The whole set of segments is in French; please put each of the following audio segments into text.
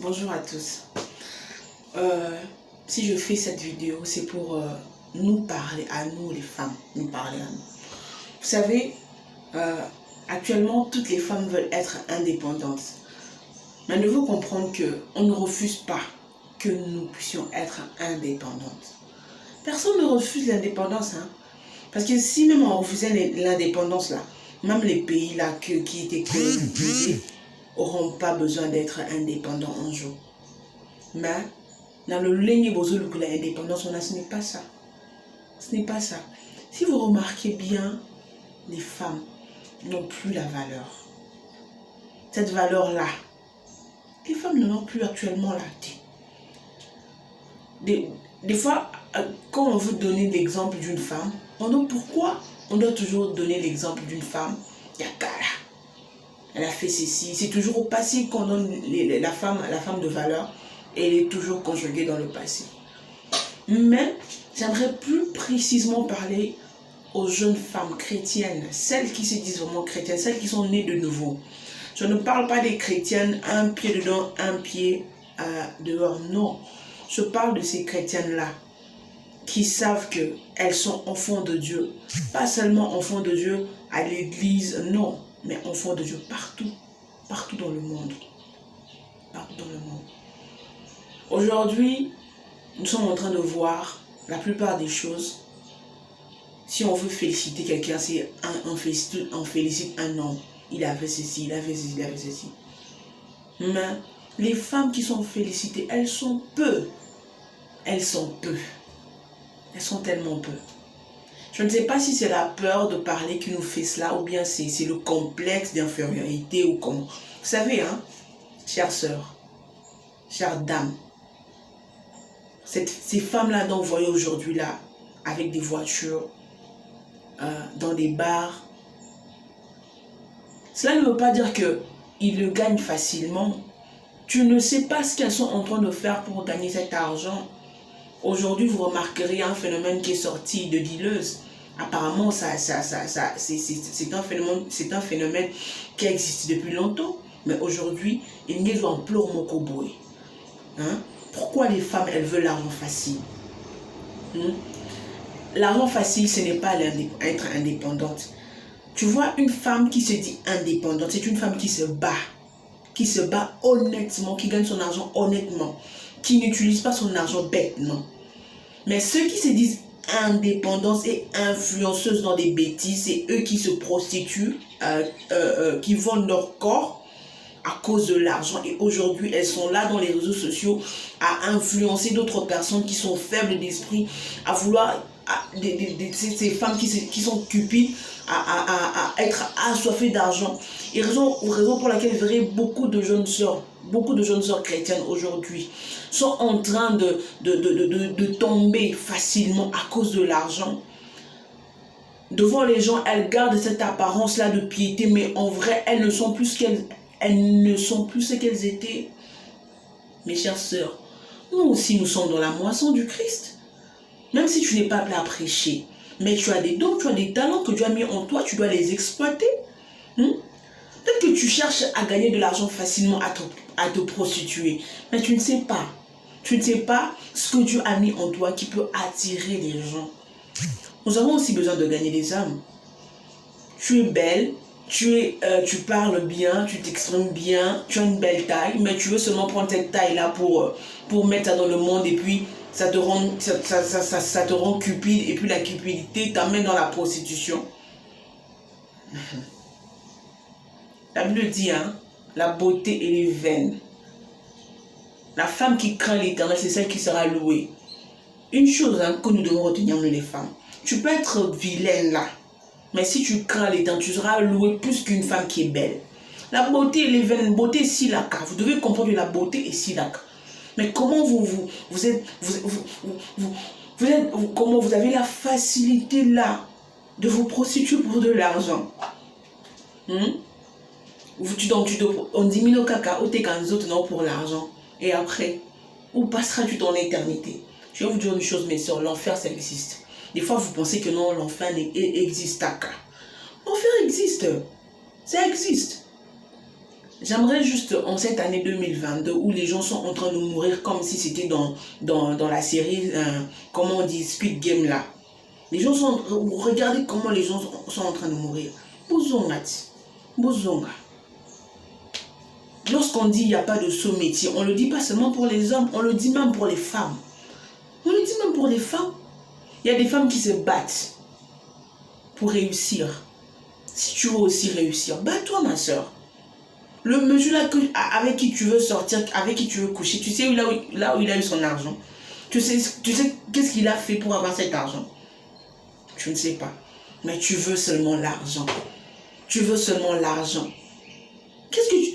Bonjour à tous. Si je fais cette vidéo, c'est pour nous parler à nous les femmes, nous parler à nous. Vous savez, actuellement, toutes les femmes veulent être indépendantes. Mais il faut comprendre qu'on ne refuse pas que nous puissions être indépendantes. Personne ne refuse l'indépendance, hein. Parce que si même on refusait l'indépendance, là, même les pays là, qui étaient colonisés n'auront pas besoin d'être indépendants un jour. Mais dans le ligne bozolu que l'indépendance, ce n'est pas ça. Ce n'est pas ça. Si vous remarquez bien, les femmes n'ont plus la valeur. Cette valeur-là, les femmes ne l'ont plus actuellement là. Des fois, quand on veut donner l'exemple d'une femme, on dit pourquoi on doit toujours donner l'exemple d'une femme. Yakara, elle a fait ceci. C'est toujours au passé qu'on donne la femme de valeur et elle est toujours conjuguée dans le passé. Mais j'aimerais plus précisément parler aux jeunes femmes chrétiennes, celles qui se disent vraiment chrétiennes, celles qui sont nées de nouveau. Je ne parle pas des chrétiennes, un pied dedans, un pied dehors, non. Je parle de ces chrétiennes-là qui savent qu'elles sont enfants de Dieu. Pas seulement enfants de Dieu à l'église, non, mais enfants de Dieu partout, partout dans le monde. Partout dans le monde. Aujourd'hui, nous sommes en train de voir la plupart des choses. Si on veut féliciter quelqu'un, c'est on félicite un homme. Il a fait ceci, il a fait ceci, il a fait ceci. Mais les femmes qui sont félicitées, elles sont peu. Elles sont peu. Elles sont tellement peu. Je ne sais pas si c'est la peur de parler qui nous fait cela ou bien c'est le complexe d'infériorité ou comment. Vous savez, hein, chères sœurs, chères dames, ces femmes-là dont vous voyez aujourd'hui là, avec des voitures, dans des bars, cela ne veut pas dire qu'ils le gagnent facilement. Tu ne sais pas ce qu'elles sont en train de faire pour gagner cet argent. Aujourd'hui, vous remarquerez un phénomène qui est sorti de dealeuse. Apparemment, c'est un phénomène qui existe depuis longtemps. Mais aujourd'hui, il n'y a en pleurs mokoboé. Pourquoi les femmes, elles veulent l'argent facile? L'argent facile, ce n'est pas être indépendante. Tu vois, une femme qui se dit indépendante, c'est une femme qui se bat honnêtement, qui gagne son argent honnêtement, qui n'utilise pas son argent bêtement. Mais ceux qui se disent indépendantes et influenceuses dans des bêtises, c'est eux qui se prostituent, qui vendent leur corps à cause de l'argent. Et aujourd'hui, elles sont là dans les réseaux sociaux à influencer d'autres personnes qui sont faibles d'esprit, à vouloir, ces femmes qui sont cupides, à être assoiffées d'argent. Et raison pour laquelle vous verrez beaucoup de jeunes sœurs chrétiennes aujourd'hui sont en train de tomber facilement à cause de l'argent. Devant les gens, elles gardent cette apparence-là de piété, mais en vrai, elles ne sont plus ce qu'elles étaient. Mes chères sœurs, nous aussi, nous sommes dans la moisson du Christ. Même si tu n'es pas appelé à prêcher, mais tu as des dons, tu as des talents que Dieu a mis en toi, tu dois les exploiter. Peut-être que tu cherches à gagner de l'argent facilement, à te prostituer, mais tu ne sais pas. Tu ne sais pas ce que Dieu a mis en toi qui peut attirer les gens. Nous avons aussi besoin de gagner des âmes. Tu es belle, tu parles bien, tu t'exprimes bien, tu as une belle taille, mais tu veux seulement prendre cette taille-là pour mettre ça dans le monde et puis ça te rend cupide et puis la cupidité t'amène dans la prostitution. La Bible dit, hein, la beauté et les veines. La femme qui craint l'Éternel, c'est celle qui sera louée. Une chose que nous devons retenir, nous les femmes. Tu peux être vilaine là, mais si tu crains l'Éternel, tu seras louée plus qu'une femme qui est belle. La beauté et les veines, beauté silaka. Vous devez comprendre que la beauté est silaka. Mais comment vous avez la facilité là de vous prostituer pour de l'argent? On dit mino kaka, ou t'es qu'un autre non pour l'argent. Et après, où passeras-tu ton éternité? Je vais vous dire une chose, mes soeurs, l'enfer ça existe. Des fois vous pensez que non, l'enfer n'existe pas. L'enfer existe. Ça existe. J'aimerais juste, en cette année 2022, où les gens sont en train de mourir comme si c'était dans la série, comment on dit, Speed Game là. Les gens sont, regardez comment les gens sont en train de mourir. Bozonga. Lorsqu'on dit il n'y a pas de saut métier, on ne le dit pas seulement pour les hommes, on le dit même pour les femmes. On le dit même pour les femmes. Il y a des femmes qui se battent pour réussir. Si tu veux aussi réussir, bats-toi ma soeur. Le monsieur là avec qui tu veux sortir, avec qui tu veux coucher, tu sais là où il a eu son argent. Tu sais qu'est-ce qu'il a fait pour avoir cet argent? Tu ne sais pas. Mais tu veux seulement l'argent. Tu veux seulement l'argent.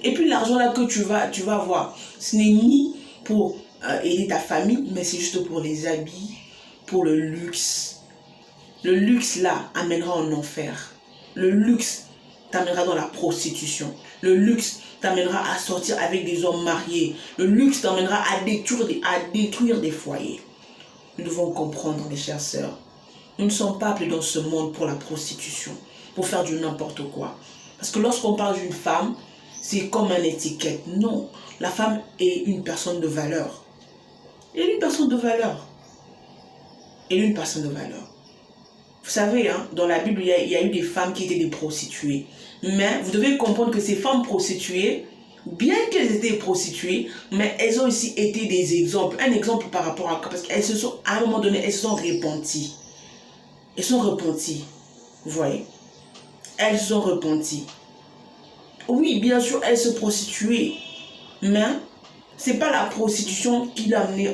Et puis l'argent là que tu vas avoir, ce n'est ni pour aider ta famille, mais c'est juste pour les habits, pour le luxe. Le luxe là amènera en enfer. Le luxe t'amènera dans la prostitution. Le luxe t'amènera à sortir avec des hommes mariés. Le luxe t'amènera à détruire des foyers. Nous devons comprendre, mes chères sœurs. Nous ne sommes pas appelés dans ce monde pour la prostitution, pour faire du n'importe quoi. Parce que lorsqu'on parle d'une femme, c'est comme une étiquette. Non, la femme est une personne de valeur. Elle est une personne de valeur. Elle est une personne de valeur. Vous savez, hein, dans la Bible, il y a eu des femmes qui étaient des prostituées. Mais vous devez comprendre que ces femmes prostituées, bien qu'elles étaient prostituées, mais elles ont aussi été des exemples. Un exemple par rapport à quoi? Parce qu'elles se sont, à un moment donné, elles se sont repenties. Elles sont repenties. Vous voyez? Elles se sont repenties. Oui, bien sûr, elles se prostituaient. Mais ce n'est pas la prostitution qui l'a amenée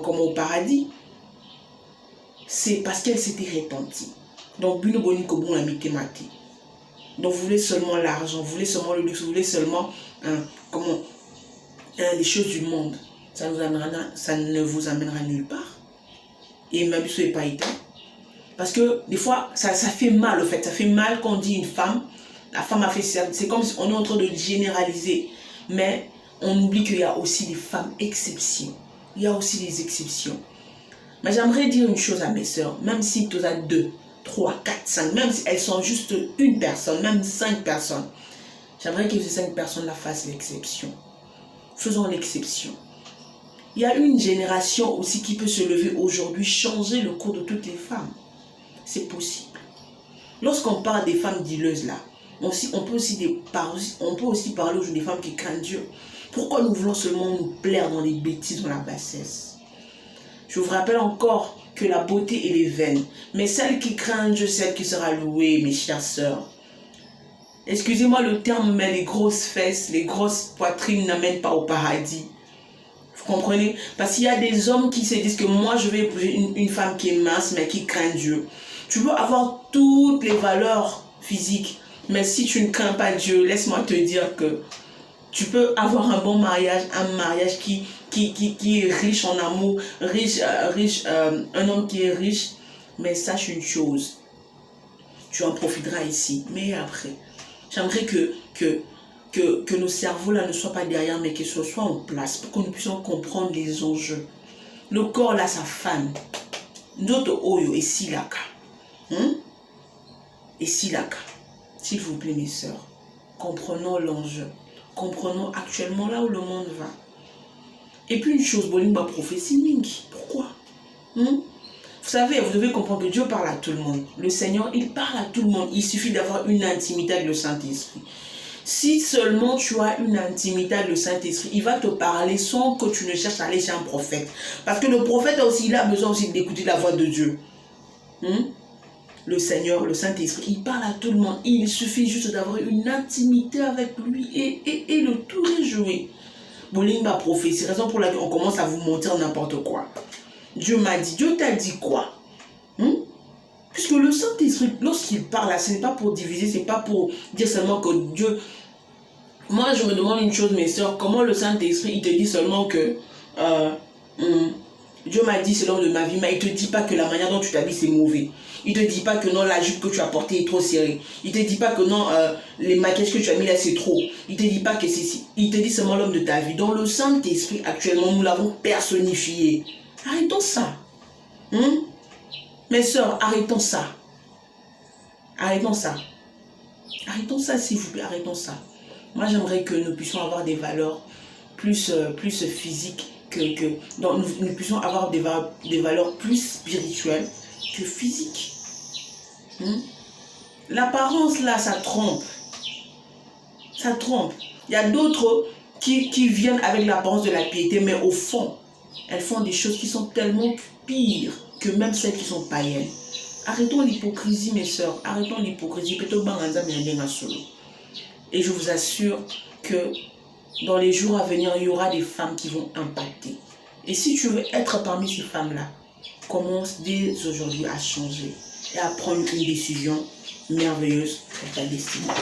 comme au paradis. C'est parce qu'elle s'était repentie. Donc, Bino Boni Kobon l'a mis thématique. Donc, vous voulez seulement l'argent, vous voulez seulement le luxe, vous voulez seulement les choses du monde. Ça ne vous amènera nulle part. Et même si ce n'est pas éteint. Parce que des fois, ça fait mal, au fait. Ça fait mal quand on dit une femme. La femme a fait ça. C'est comme si on est en train de généraliser. Mais on oublie qu'il y a aussi des femmes exceptions. Il y a aussi des exceptions. Mais j'aimerais dire une chose à mes sœurs. Même si tu as 2, 3, 4, 5, même si elles sont juste une personne, même 5 personnes, j'aimerais que ces 5 personnes-là fassent l'exception. Faisons l'exception. Il y a une génération aussi qui peut se lever aujourd'hui, changer le cours de toutes les femmes. C'est possible. Lorsqu'on parle des femmes dealeuses là, on peut aussi parler aujourd'hui des femmes qui craignent Dieu. Pourquoi nous voulons seulement nous plaire dans les bêtises, dans la bassesse? Je vous rappelle encore que la beauté est les vaine. Mais celle qui craint Dieu, celle qui sera louée, mes chères sœurs. Excusez-moi le terme, mais les grosses fesses, les grosses poitrines n'amènent pas au paradis. Vous comprenez? Parce qu'il y a des hommes qui se disent que moi, je vais épouser une femme qui est mince, mais qui craint Dieu. Tu peux avoir toutes les valeurs physiques, mais si tu ne crains pas Dieu, laisse-moi te dire que tu peux avoir un bon mariage, un mariage qui est riche en amour, un homme qui est riche, mais sache une chose, tu en profiteras ici, mais après, j'aimerais que nos cerveaux là ne soient pas derrière, mais que ce soit en place, pour que nous puissions comprendre les enjeux. Le corps là, ça fane. D'autres oyo et silaka. Et silaka. S'il vous plaît, mes sœurs, comprenons l'enjeu. Comprenons actuellement là où le monde va. Et puis une chose, Bolimba prophétie Mingi. Pourquoi? Vous savez, vous devez comprendre que Dieu parle à tout le monde. Le Seigneur, il parle à tout le monde. Il suffit d'avoir une intimité avec le Saint-Esprit. Si seulement tu as une intimité avec le Saint-Esprit, il va te parler sans que tu ne cherches à aller chez un prophète. Parce que le prophète aussi, il a besoin aussi d'écouter la voix de Dieu. Le Seigneur, le Saint-Esprit, il parle à tout le monde. Il suffit juste d'avoir une intimité avec lui et le tout est joué. Bolimba prophétie, raison pour laquelle on commence à vous mentir n'importe quoi. Dieu m'a dit, Dieu t'a dit quoi? Puisque le Saint-Esprit, lorsqu'il parle, ce n'est pas pour diviser, ce n'est pas pour dire seulement que Dieu... Moi, je me demande une chose, mes soeurs, comment le Saint-Esprit, il te dit seulement que Dieu m'a dit selon de ma vie, mais il ne te dit pas que la manière dont tu t'habilles, c'est mauvais. Il ne te dit pas que non, la jupe que tu as portée est trop serrée. Il ne te dit pas que non, les maquillages que tu as mis là, c'est trop. Il ne te dit pas que c'est si. Il te dit seulement l'homme de ta vie. Donc le Saint-Esprit, actuellement, nous l'avons personnifié. Arrêtons ça. Mes soeurs, arrêtons ça. Arrêtons ça. Arrêtons ça, s'il vous plaît, arrêtons ça. Moi, j'aimerais que nous puissions avoir des valeurs plus physiques donc nous puissions avoir des valeurs plus spirituelles que physiques. L'apparence, là, ça trompe. Ça trompe. Il y a d'autres qui viennent avec l'apparence de la piété, mais au fond, elles font des choses qui sont tellement pires que même celles qui sont païennes. Arrêtons l'hypocrisie, mes sœurs. Arrêtons l'hypocrisie. Et je vous assure que dans les jours à venir, il y aura des femmes qui vont impacter. Et si tu veux être parmi ces femmes-là, commence dès aujourd'hui à changer et à prendre une décision merveilleuse pour ta destinée.